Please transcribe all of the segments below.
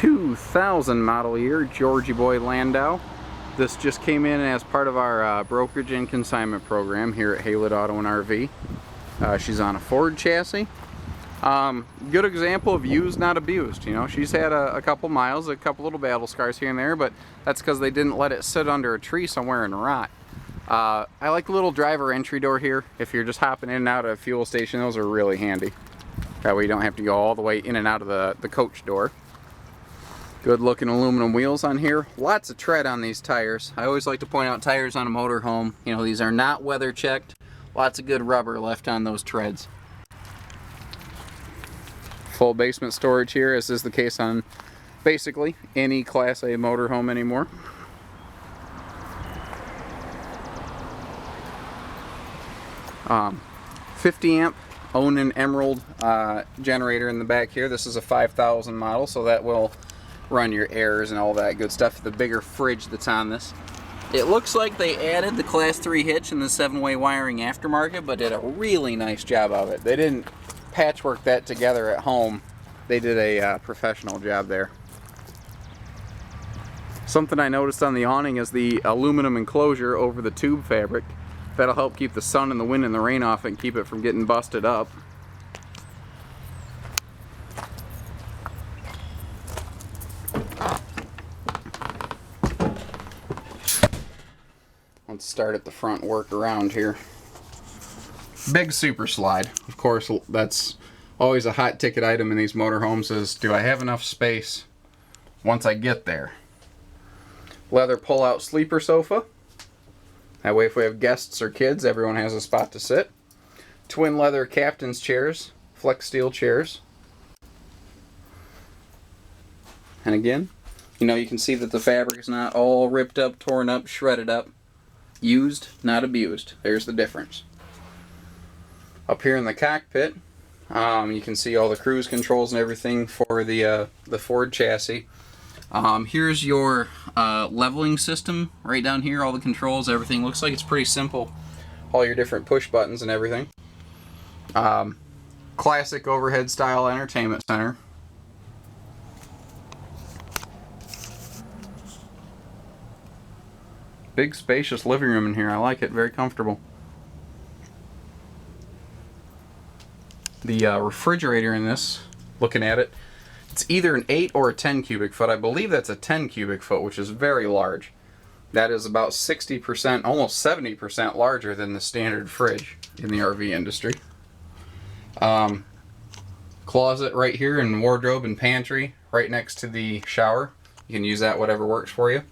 2000 model year Georgie boy Landau. This just came in as part of our brokerage and consignment program here at Haylett Auto and RV. She's on a Ford chassis. Good example of used, not abused. You know, she's had a couple miles, a couple little battle scars here and there, but that's because they didn't let it sit under a tree somewhere and rot. I like the little driver entry door here. If you're just hopping in and out of a fuel station, those are really handy. That way you don't have to go all the way in and out of the coach door. Good looking aluminum wheels on here. Lots of tread on these tires. I always like to point out tires on a motorhome. You know, these are not weather checked. Lots of good rubber left on those treads. Full basement storage here, as is the case on basically any Class A motorhome anymore. Um, 50 amp Awning Emerald generator in the back here. This is a 5000 model, so that will run your airs and all that good stuff. The bigger fridge that's on this. It looks like they added the Class 3 hitch and the 7-way wiring aftermarket, but did a really nice job of it. They didn't patchwork that together at home. They did a professional job there. Something I noticed on the awning is the aluminum enclosure over the tube fabric. That'll help keep the sun and the wind and the rain off and keep it from getting busted up. Let's start at the front, work around here. Big super slide. Of course, that's always a hot ticket item in these motorhomes is, do I have enough space once I get there? Leather pull-out sleeper sofa. That way if we have guests or kids, everyone has a spot to sit. Twin leather captain's chairs, flex steel chairs. And again, you know, you can see that the fabric is not all ripped up, torn up, shredded up. Used, not abused. There's the difference. Up here in the cockpit, you can see all the cruise controls and everything for the Ford chassis. Here's your leveling system right down here, all the controls, everything. Looks like it's pretty simple. All your different push buttons and everything. Classic overhead style entertainment center. Big spacious living room in here. I like it, very comfortable. The refrigerator in this, looking at it, it's either an 8 or a 10 cubic foot. I believe that's a 10 cubic foot, which is very large. That is about 60%, almost 70% larger than the standard fridge in the RV industry. Closet right here and wardrobe and pantry right next to the shower. You can use that whatever works for you.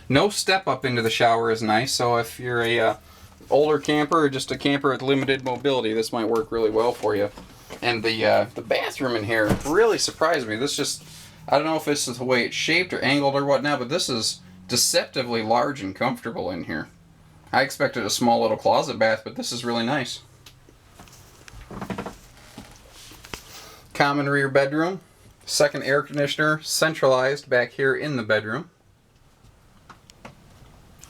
No step up into the shower is nice, so if you're a older camper or just a camper with limited mobility, this might work really well for you. And the bathroom in here really surprised me. This just, I don't know if this is the way it's shaped or angled or whatnot, but this is deceptively large and comfortable in here. I expected a small little closet bath, but this is really nice. Common rear bedroom. Second air conditioner, centralized back here in the bedroom.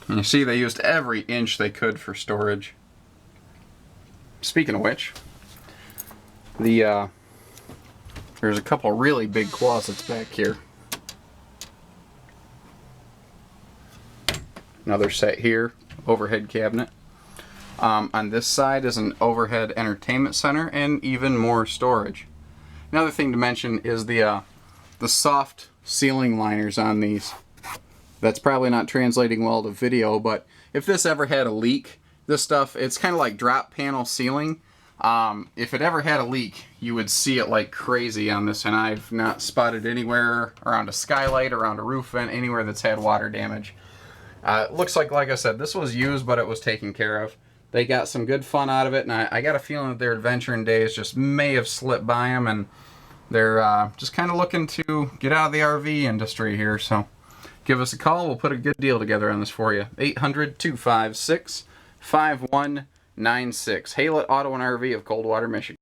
And you see they used every inch they could for storage. Speaking of which, there's a couple really big closets back here. Another set here, overhead cabinet. On this side is an overhead entertainment center and even more storage. Another thing to mention is the soft ceiling liners on these. That's probably not translating well to video, but if this ever had a leak, this stuff, it's kind of like drop panel ceiling. If it ever had a leak, you would see it like crazy on this, and I've not spotted anywhere around a skylight, around a roof vent, anywhere that's had water damage. It looks like I said, this was used, but it was taken care of. They got some good fun out of it, and I got a feeling that their adventuring days just may have slipped by them, and they're just kind of looking to get out of the RV industry here, so give us a call. We'll put a good deal together on this for you. 800-256-5196. Haylett Auto and RV of Coldwater, Michigan.